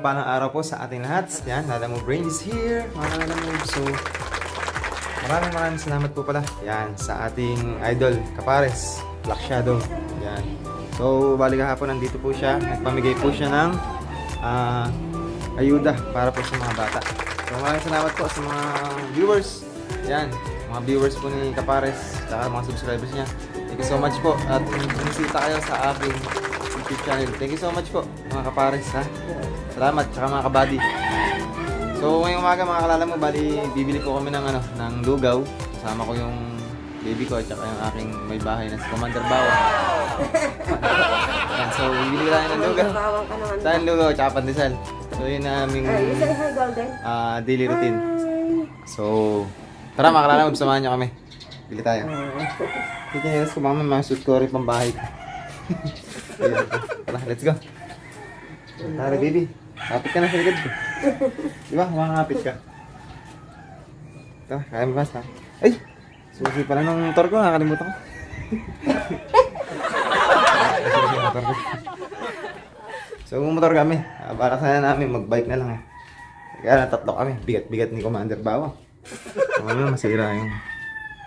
mapagpalang araw po sa ating lahat. Yan, Lala Move Brain is here. Mga Lala Move. So, maraming salamat po pala. Yan, sa ating idol, Kapares, Black Shadow. Yan. So, bali kahapon nandito po siya. Nagpamigay po siya ng ayuda para po sa mga bata. So, maraming salamat po sa mga viewers. Yan, mga viewers po ni Kapares, saka mga subscribers niya. Thank you so much po. At bumisita kayo sa aking YouTube channel. Thank you so much po, mga Kapares, ha. Salamat, saka mga kabady. So, ngayong umaga mga kalala mo, bali bibili po kami ng ng lugaw. Kasama ko yung baby ko at saka yung aking may bahay na si Commander Bawa. Yan, so bibili tayo ng lugaw. Saan lugaw? Tsaka pandesal. So yun na aming daily routine. So, tara mga kalala mo, samahan nyo kami. Bili tayo. Titignan ko mga suit ko rin pambahay ko. Tara, let's go. Tara baby, kapit ka na sa likod ko. Diba? Makakapit ka. Ito, kaya mo ba sa... Ay! Susi pala ng motor ko, nakakalimutan ko. Susi yung motor ko. So, motor kami. Para sana namin mag-bike na lang eh. Kaya tatlo kami. Bigat-bigat ni Commander Bawa. Ano, masira yung...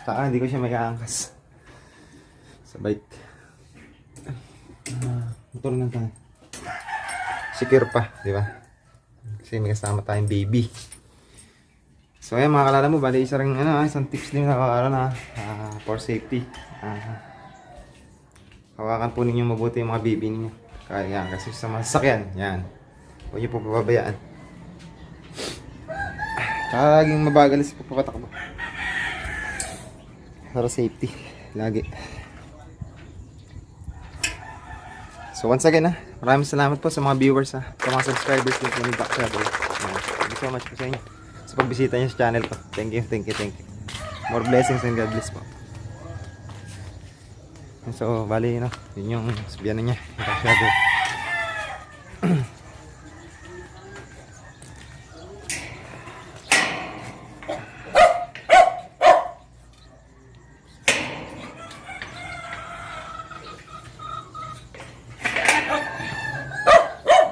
Saka hindi ko siya may kaangkas. Sa bike. Motor lang tayo. Secure pa, di ba? Kasi may kasama tayong baby. So ayan mga kalala mo, bali isa rin isang tips din na for safety. Hawakan po ninyo mabuti yung mga baby ninyo. Kaya kasi sa mga sasakyan, yan. Huwag niyo po pababayaan. Tsaka laging mabagal sa papatakbo. Para safety, lagi. So once again maraming salamat po sa mga viewers sa mga subscribers din po ni Black Shadow. Thank you so much po sa inyo sa pagbisita niyo sa channel ko. Thank you. More blessings and God bless po. So bali yun yung sabihan niya, Black Shadow.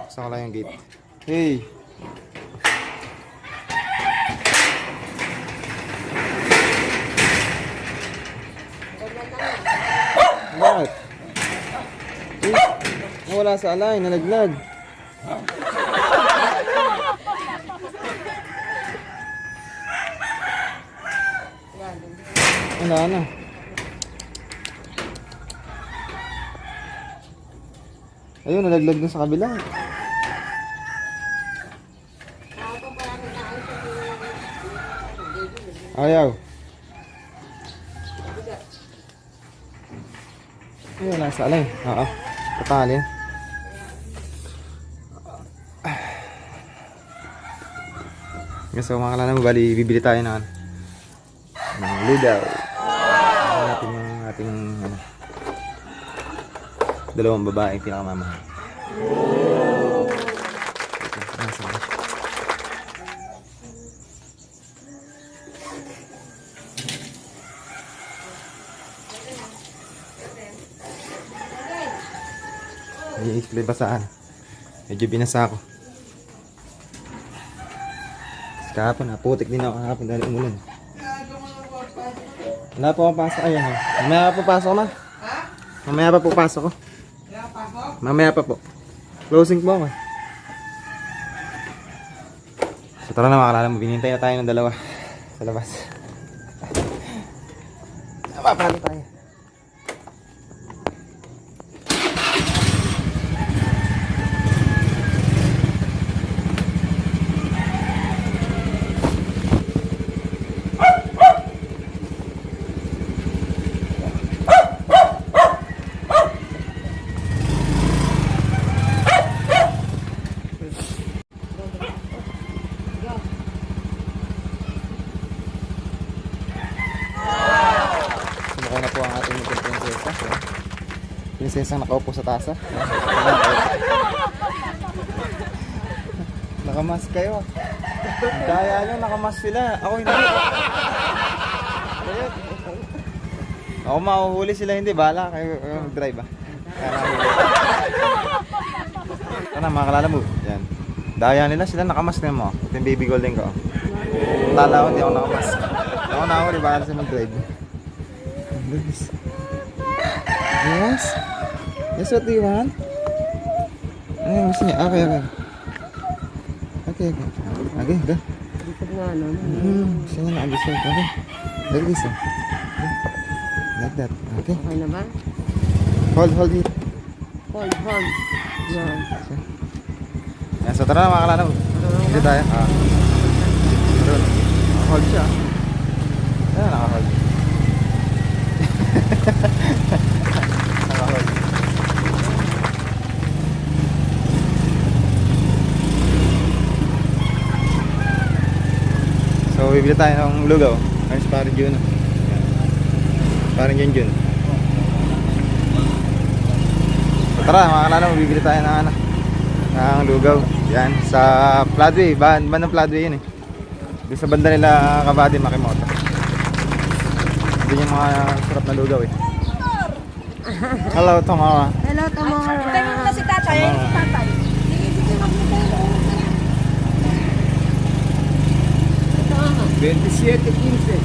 Saka lang yung gate. Hey! Bakit? Wala sa alay, nalaglag. Wala na. Ayun, nalaglag na sa kabila. Ayaw. Ayun, nasa alay. Oo. Patali. So mga kalala mo, bali bibili tayo ng lugaw. Natin yung ating dalawang babaeng pinakamamahal. I-explain basaan. Medyo binasa ako. Kahapon, putik din ako kahapon dahil umulan. Wala po akong pasok. Ayan. Mamaya pa po pasok na. Mamaya pa po pasok ko. Mamaya pa po. Closing po ako. So tara na mga kalala mo. Binintay na tayo ng dalawa sa labas. Napapalo tayo. Sumakay na po ang ating prinsesa. Prinsesa nakaupo sa tasa. Nakamas kayo. Daya nyo, nakamas sila. Ako hindi. Ako mahuhuli sila, hindi. Bahala kayo mag-drive. Ano, mga kalala mo. Yan. Daya nila sila nakamas na mo. Ito yung baby golden ko. Tala ko, hindi ako nakamas. Ako na ako, di ba kasi mag-drive. Yes. Yes? Yes, what do you want? Ano yung gusto niya? Okay, okay. Okay, okay. Okay, go. Likod nga, no? Gusto niya na-absorb. Okay. Like this, oh. Okay. Like that. Okay. Okay na ba? Hold it. Hold. Yan. Yan, so tara na mga kalanaw. Hindi tayo. Hold siya. Ayan, naka-hold. Naka-hold. So, bibili tayo ng lugaw. Ayos parang Jun. Parang Jun. So, tara mga kalanaw, bibili tayo ng lugaw. Yan, sa Floodway. Bandang Floodway yun eh. Doon sa banda nila Kabady Makimoto. Doon yung mga sarap na lugaw eh. Hello, Tomara. Hello, Tomora. Tayo na si tatay. Tatay. Ito nga. 27-15.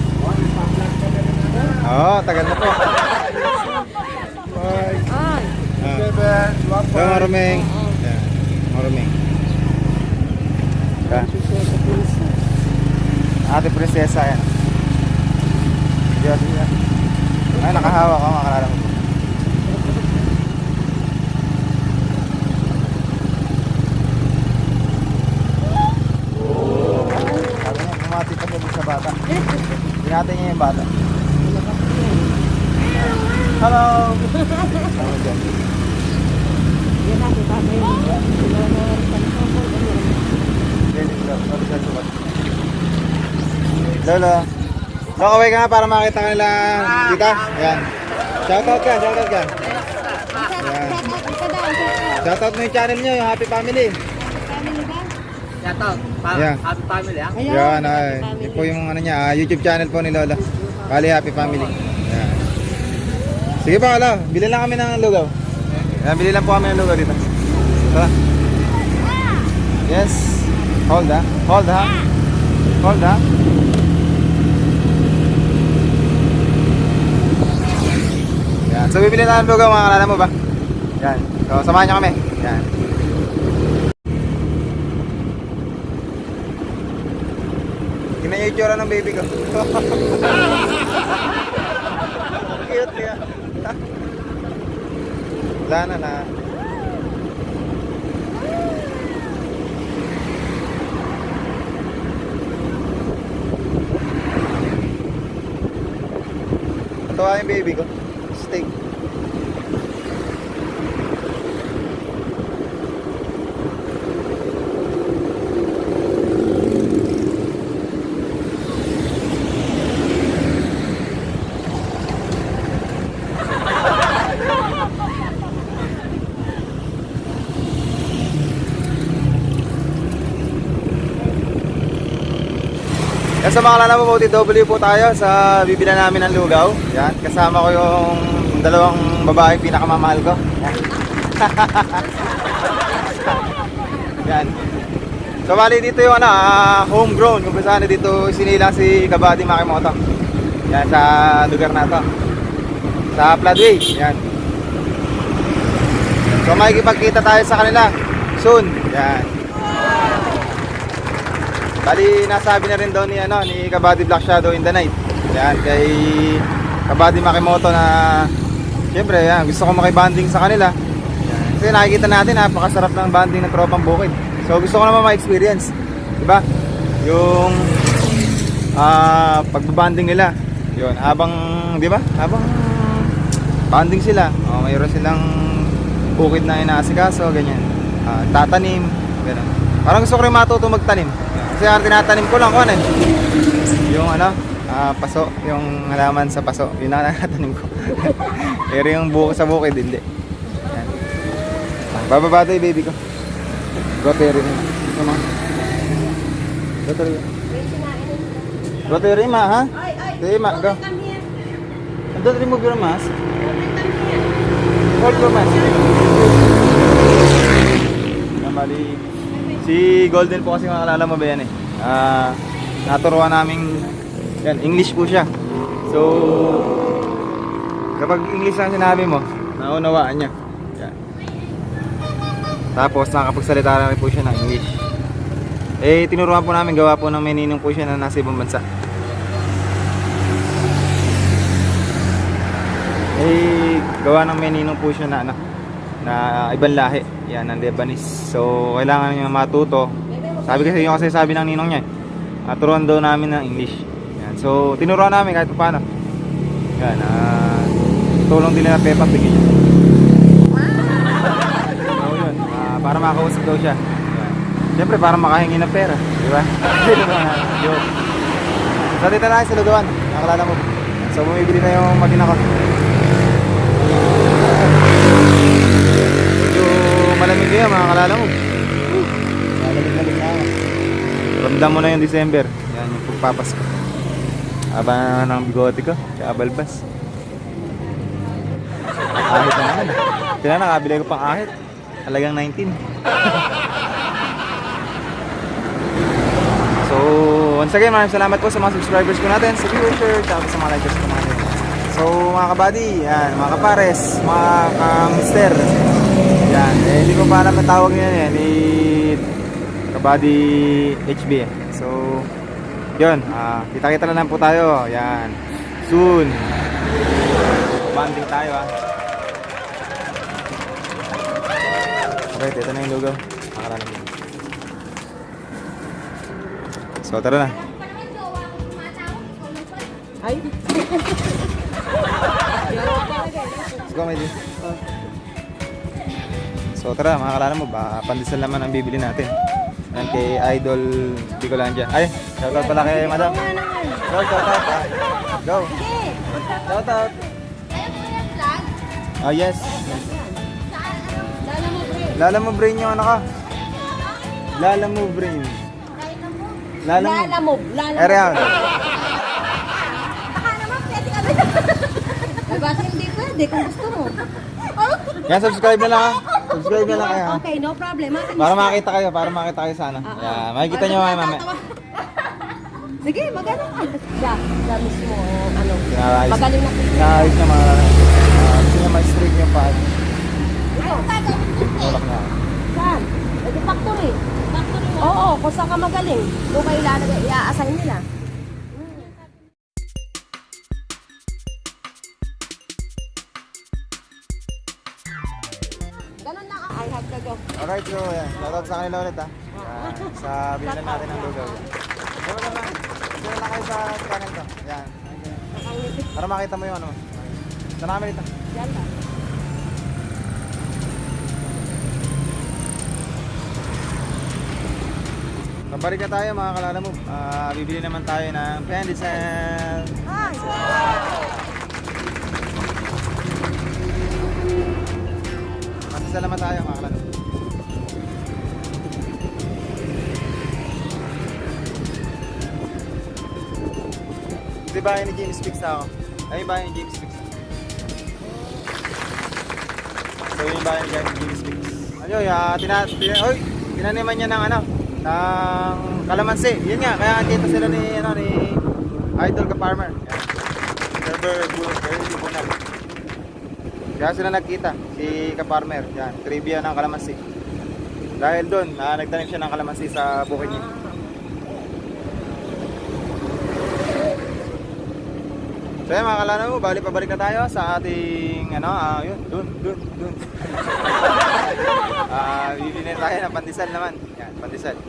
Oo, tagal na po. Ay. Hello, Marumeng. Yan, Marumeng. Ate Prinsesa yan. Yes, yan. Ay, nakahawak ako, makalala ko. Sabi niya, bumati pa niya sa bata. Binati niya yung bata. Hello! Hello, Jen. Yan natin, tatay. Lolo. So, kaway ka nga para makita ka nila kita. Ayan. Shoutout ka. Ayan. Shoutout mo yung channel nyo, yung Happy Family. Shoutout. Yeah. Happy family, ha? Yan, yun po yung ano niya, YouTube channel po ni Lola. Bali Happy Family. Ayan. Sige pa, Lola. Bili lang kami ng lugaw. Ayan, bili lang po kami ng lugaw dito. Tara. Yes. Hold ha. Hold ha. Hold ha. Yan. So bibili na ng lugaw mga kalala mo ba? Yan. So samahan niyo kami. Yan. Tingnan niyo yung itsura ng baby ko. Cute niya. Wala na. Natuwa yung baby ko. Steak. Yan sa mga kalala mo, OTW po tayo sa bibilan namin ng lugaw. Yan, kasama ko yung dalawang babaeng pinakamamahal ko. Yan. So bali dito yung homegrown, kung saan dito sinilang si Kabady Makimoto. Yan sa lugar na to. Sa Floodway. Yan. So makikipagkita tayo sa kanila soon. Yan. Bali, nasabi na rin daw ni Kabady Black Shadow in the Night. Yan, kay Kabady Makimoto na siyempre, yan, gusto ko makibanding sa kanila. Yan. Kasi nakikita natin, napakasarap ng banding ng tropang bukid. So, gusto ko naman ma-experience. Diba? Yung pagbabanding nila. Yun, habang, di ba? Habang banding sila. Mayroon silang bukid na inaasikaso, ganyan. Tatanim, gano'n. Parang gusto ko rin matuto magtanim. Kasi tinatanim ko lang yung paso, yung halaman sa paso, yun ang tinatanim ko. Pero yung buko sa bukid, hindi. Yan. Bababa tayo baby ko. Rotary na. Come on. Rotary ma, ha? Rotary ma, go. Don't remove your mask. Hold your mask. Mali. Si Golden po kasi makalala mo ba yan eh. Naturuan namin yan, English po siya. So kapag English ang sinabi mo, naunawaan niya. Yan. Tapos nakakapagsalita na rin po siya ng English. Eh tinuruan po namin, gawa po ng meninong po siya na nasa ibang bansa. Eh gawa ng meninong po siya na na ibang lahi. Yan, ng Lebanese. So kailangan niya matuto. Sabi ng ninong niya, turuan daw namin ng English. Yan. So tinuruan namin kahit paano. Yan, tulong din nila Peppa Pig niya. So yun, para makausap daw siya. Yan. Siyempre para makahingi ng pera, di ba? Joke. So dito na tayo sa lugawan, nakalala mo. So bumibili na yung magina ko. Medyo malamig kaya mga kalala mo. Malamig na ako. Ramdam mo na yung December. Yan yung pagpapasko. Aba na ng bigote ko, kaya balbas. Ahit na naman. Kaya nakabili ko pang ahit. Talagang 19. So, once again, maraming salamat po sa mga subscribers ko natin, sa viewers, at sa mga likers ko natin. So, mga kabady, yan, mga kapares, mga ka-mister. Yan, hindi ko pa alam ang tawag niya yan, ni kabady HB. So, yun, kita-kita na lang po tayo. Yan, soon. Banding tayo Alright, ito na yung logo. Makakalaman mo. So, tara na. Ay. Let's go, Medi. So, tara, makakalaman mo. Pandesal naman ang bibili natin. Yan kay Idol Bicolandia. Ay, shoutout pala kay Madam. Go, shoutout. Go. Shoutout. Yes. Lala mo brain yung ano ka. Lala mo brain. Lala mo. Ayan. Baka naman pwede ka na. Ay, basta hindi pwede kung gusto mo. Yan, subscribe na lang ha. Subscribe na lang kayo ha. Okay, no problem. Para makita kayo sana. Yan, makikita nyo mamaya mamaya. Sige, maganda ka. Siya mismo, ano, Pinarayos. magaling na Pinarayos na mga gusto niya ma-straight yung pad. Ikaw, Tulak na. saan? Ito factory. Oo, kung saan ka magaling, doon kayo ilalagay, i-assign nila. Ganun lang. I have to go. Alright, so yan. Shoutout sa kanila ulit ha. Yan, sa bilan natin ng lugaw. Diyan lang. Diyan lang kayo sa channel ko. Yan. Para makita mo yung ano. Saan namin dito? Yan lang. Pabalik na tayo mga kalala mo. Bibili naman tayo ng pandesal. Pandesal naman tayo mga kalala mo. Ito yung bahay ni James Fix ako. Ay yung bahay ni James Fix. So yung bahay ni James Fix. Ano yun, tinaniman niya ng ano, ng kalamansi. Yun nga, kaya kita sila ni Idol ka farmer. Yan. Server Bunag. Kaya sila nagkita, si ka farmer. Yan, trivia ng kalamansi. Dahil doon, nagtanim siya ng kalamansi sa bukid niya. So yan mga kalana mo, pabalik na tayo sa ating yun, dun. Bibili na tayo ng pandesal naman. Yan, pandesal.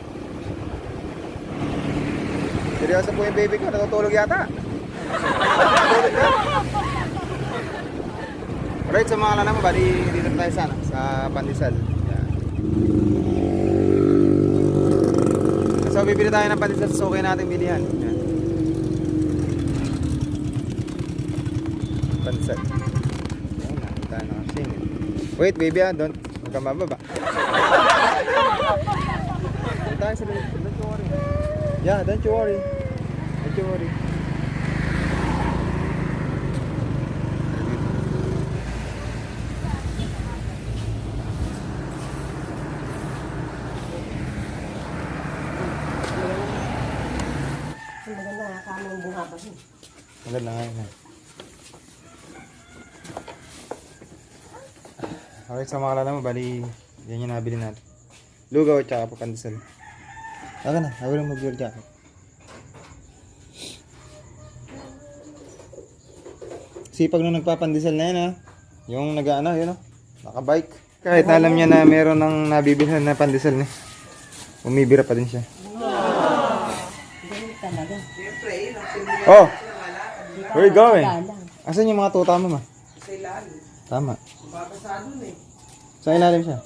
Seryoso po yung baby ko, natutulog yata. Alright, so mga kalana mo, bali dito tayo sana sa pandesal. Yan. So bibili tayo ng pandesal sa sukay natin bilihan. Yan. Pansat. Ayan, nakita na kasi. Wait, baby, don't ka mababa. Tayo sa loob. Don't you worry. Yeah, don't you worry. Don't you worry. kamang bunga pa siya. Maganda nga yun. Alright, sa mga kalala mo, bali, yan yung nabili natin. Lugaw at saka papandesal. Saka na, ayaw lang mag-your jacket. Sipag nung nagpapandesal na yan ha. Yung nag-ano, yun o. Nakabike. Kahit alam niya na meron ng nabibilhan na pandesal niya. Umibira pa din siya. Ganun talaga. Oh! Where you going? Asan yung mga tuta mo ma? Sa ilalim. Tama. Papasado na eh. Sa ilalim siya.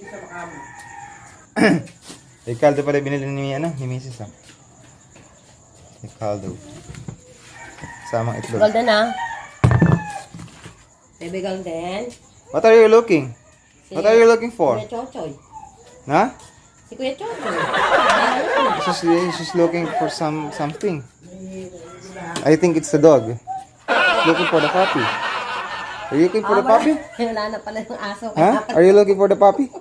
Yung sa makamo. Eh, caldo pala binili ni Mrs. ha. Eh, caldo. Samang itlog. Golden na. Baby Golden. What are you looking? What are you looking for? Kuya Chochoy. Na? Si Kuya Chochoy. She's looking for something. I think it's the dog. She's looking for the puppy. Are you looking for the puppy? Wala na pala yung aso. Huh? Are you looking for the puppy?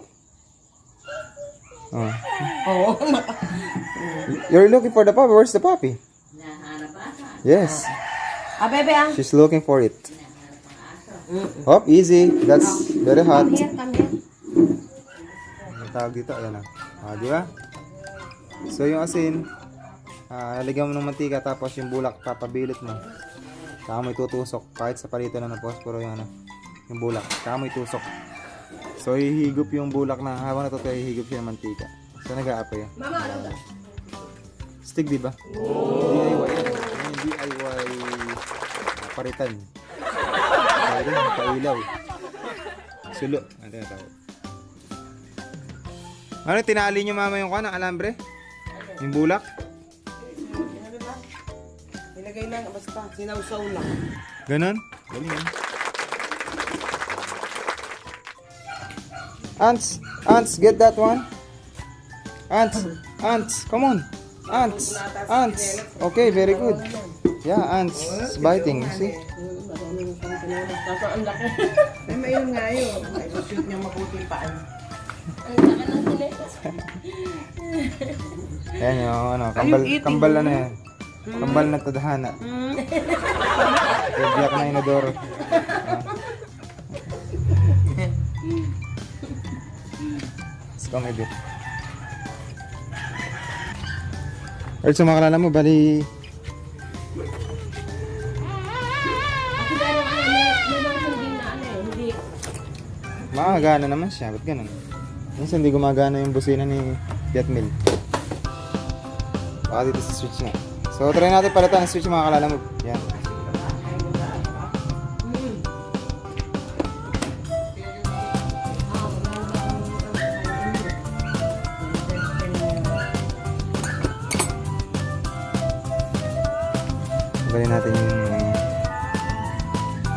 Oh. Oo. You're looking for the puppy. Where's the puppy? Yes. Ah, bebe ah. She's looking for it. Hop, easy. That's very hot. Come here, come here. Ang tawag dito, ayan na. Ah, di ba? So yung asin, lalagyan mo ng mantika tapos yung bulak papabilit mo. Saka mo itutusok kahit sa palitan na ng posporo yung yung bulak. Saka mo itusok. So hihigop yung bulak na habang natutuyo hihigop siya ng mantika. So nag-aapay yan. Mama, ano ba? Stick di ba? DIY. Yung DIY paritan. Ayun, pailaw. Sulo. Ano yung tawag? Ano, tinali nyo mama yung ng alambre? Yung bulak? Nilagay lang, basta sinawsaw lang. Ganon? Ganon. Ants, get that one. Ants, come on. Ants. Okay, very good. Yeah, ants biting, you see? Kaso ang laki. Ay, mayroon nga yun. Ay, shoot niya mabuti yung paan. Ang laki ng sinetas. Ayan yung eating kambal na yan. Kambal na tadhana. Biyak na inodoro. Let's go maybe. Alright, so mga kalala mo, bali Kasi meron may mga hindi na hindi. makagana naman siya. Ba't ganun? Minsan hindi gumagana yung busina ni Piatmil. Baka dito sa switch na. So try natin palitan ang switch mga kalala mo. Yan. Balik natin yung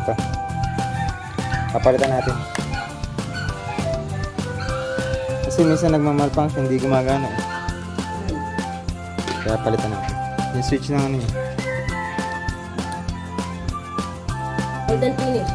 ito. Papalitan natin. Kasi minsan nagmamalfunction, hindi gumagana eh. Kaya palitan natin. Yung switch ng ano yun. Golden finish.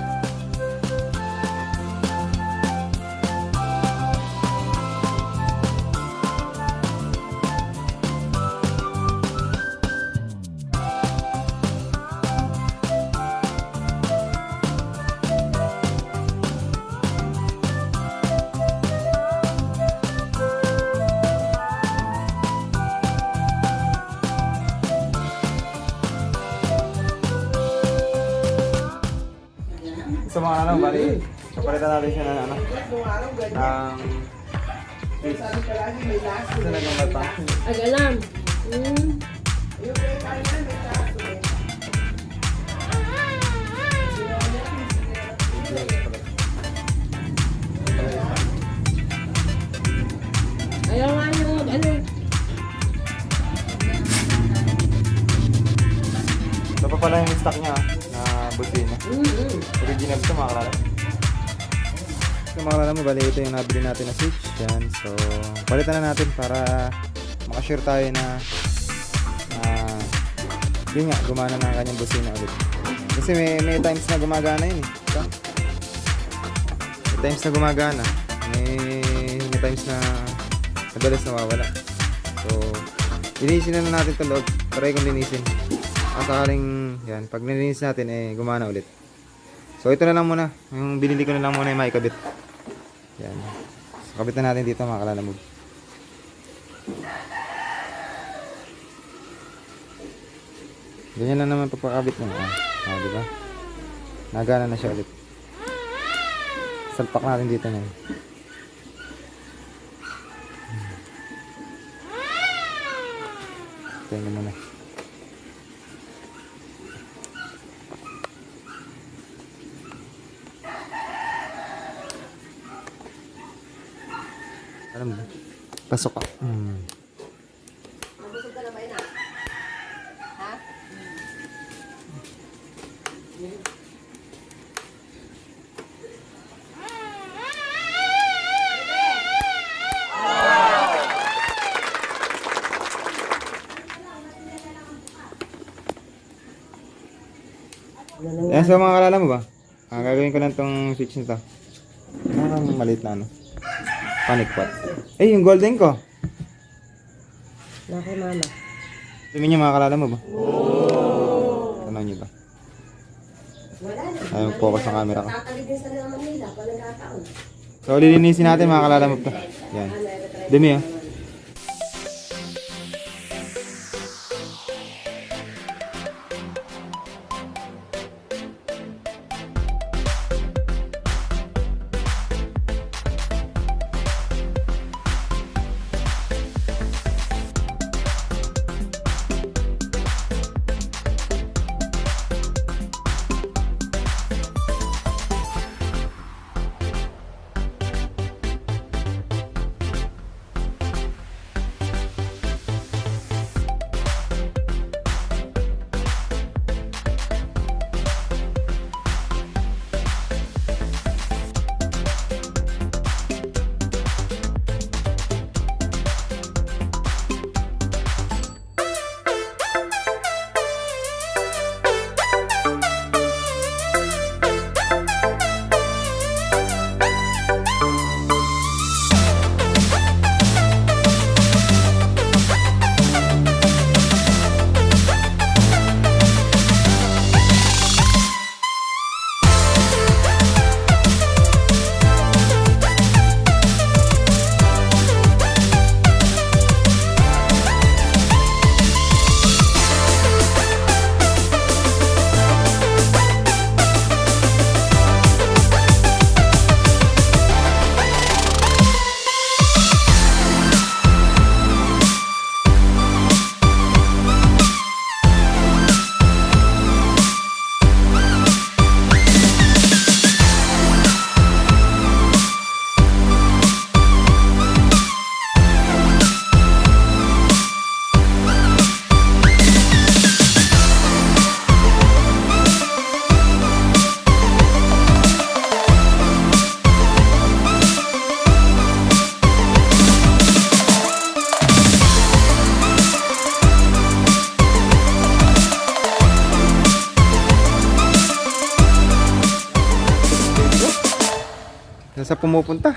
So mga ano, bali, kapalitan natin siya ng ano, Sabi ka lagi may last. kasi nagmamalfunction. Ay, alam. Yung may kain na, may kaso eh. Ayaw nga yung ano. Ito pa pala yung stock niya na busina. Original ito mga kalala. So mga kalala mo, bali ito yung nabili natin na switch. Yan. So palitan na natin para makasure tayo na yun nga, gumana na ang kanyang busina ulit. Kasi may times na gumagana yun eh. Diba? May times na gumagana. May times na madalas nawawala. So linisin na natin ito loob. Try kong linisin. Sakaling, yan, pag nilinis natin, eh, gumana ulit. So, ito na lang muna. Yung binili ko na lang muna yung maikabit. Yan. So, kabit na natin dito, mga kalalamog. Ganyan lang naman pagpakabit mo. Di ba? Nagana na siya ulit. Salpak natin dito na. Tingnan mo na. Alam mo, pasok ka. Nabusog ka na ba yun ah? Ha? Yan, so mga kalala mo ba? Gagawin ko lang tong switch nito. Parang maliit na ano. Panic pot. Eh, yung golden ko. Na kay mama. Tingnan niyo mga kalala mo ba? Tanaw niyo ba? Ayun, focus ng camera ko. Tatalig din sa Manila, pag nagkataon. So, lilinisin natin mga kalala mo to. Yan. Dumi ah. Nasa pumupunta.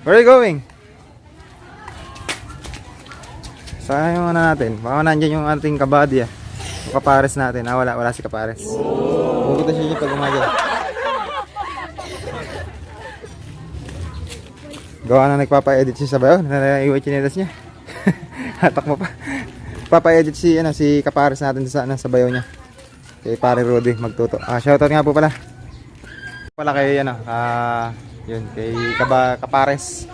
Where are you going? Saan yung ano natin? Baka nandyan yung ating kabady ah. Yung kapares natin. Wala si kapares. Pupunta siya dyan pag umaga. Gawa na nagpapa-edit siya sa bayo. Naiiwan chinelas niya. Hatak mo pa. Papa-edit si kapares natin sa bayo niya. Kay pare Rudy magtuto. Shoutout nga po pala. Pala kay yun, kay Kapares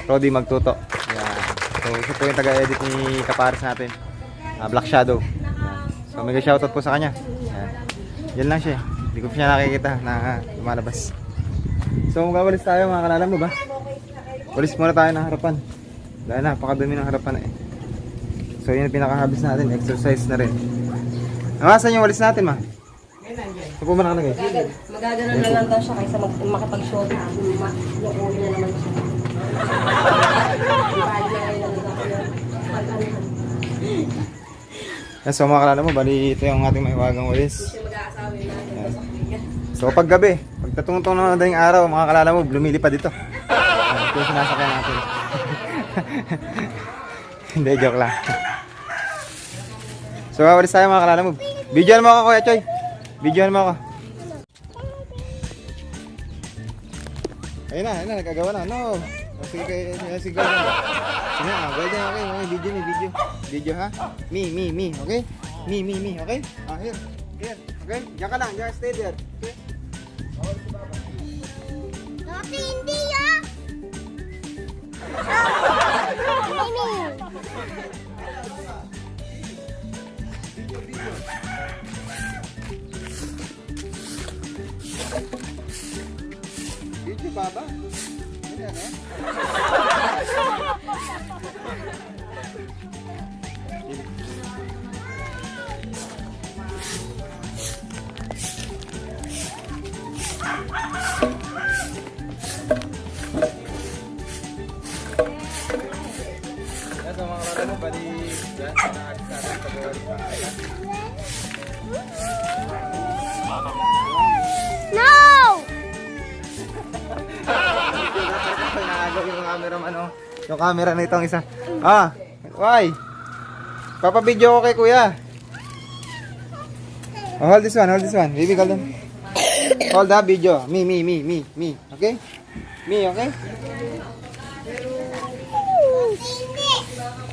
Rudy magtuto. Yan. So, ito po yung taga-edit ni Kapares natin. Black Shadow. Yan. So, mega shoutout po sa kanya. Yan. Yan lang siya. Hindi ko pa siya nakikita na lumalabas. So, magawalis tayo mga kalala mo ba? Walis muna tayo ng harapan. Dahil napakadumi ng harapan eh. So, yun yung pinakahabis natin. Exercise na rin. Nakasan yung walis natin ma? Ito po ba nakalagay? Magagano na lang daw siya kaysa makapag-show na. Nakuha niya naman siya. Ibalik na kayo lang Yan, so mga kalala mo, bali ito yung ating maiwagang walis. siya mag-aasawa yun. So pag gabi, pag tatungtong na madaling araw, mga kalala mo, lumilipad dito. Ito yung sinasakyan natin. Hindi, joke lang. So, wawalis tayo mga kalala mo. Videoan mo ako, Kuya Choy. Videoan mo ako. Ayun na, nagkagawa na. No. Sige, sige, Golden. Sige na, Golden, okay. Okay, video. Video, ha? Me, okay? Me, okay? Here. Okay? Diyan ka lang, diyan, stay there. Okay? Dati hindi ah! Video, baba. Ayan, eh. Yan, so mga kalala mo, bali, yan, nakakit sa atin pag-uwalis na kaya. No! Pinagaw yung cameraman, oh. Yung camera na itong isa. Why? Papabidyo ko kay kuya. Oh, hold this one. Baby, Golden. Hold the video. Me. Okay? Me, okay?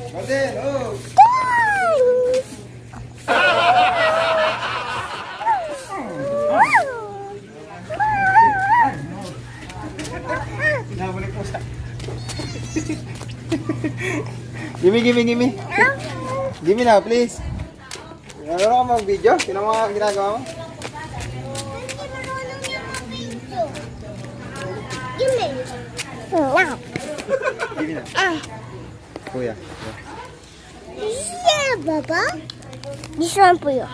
Golden, oh. Nabalik po sa. Gimme. Gimme na, please. Ano ka mag-video? Sino mga ginagawa mo? Gimme na. Kuya. Yeah, Baba. This one for you.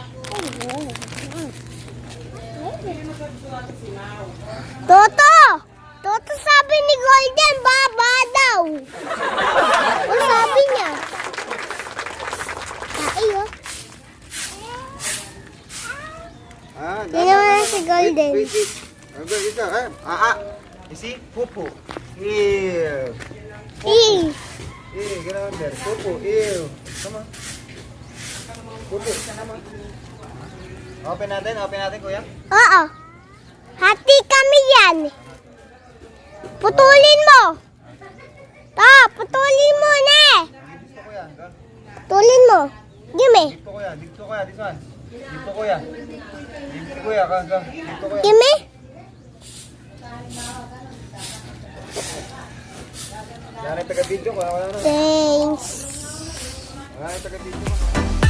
Toto sabi ni Golden, baba daw. Ano sabi niya? Iyo. Yun naman si Golden. Wait. Okay, ito. You see? Pupo. Ew. Ew. Get out there. Pupo. Ew. Come on. Pupo. Come on. Open natin, kuya. Oo. Hati kami yan. Putulin mo. Putulin mo na. Dito, kuya. Putulin mo. Gimme. Dito, kuya. This one. Dito, kuya. Dito, kuya. Dito, kuya. Gimme. Wala na taga-video ko. Wala na. Thanks. Wala na taga-video ko.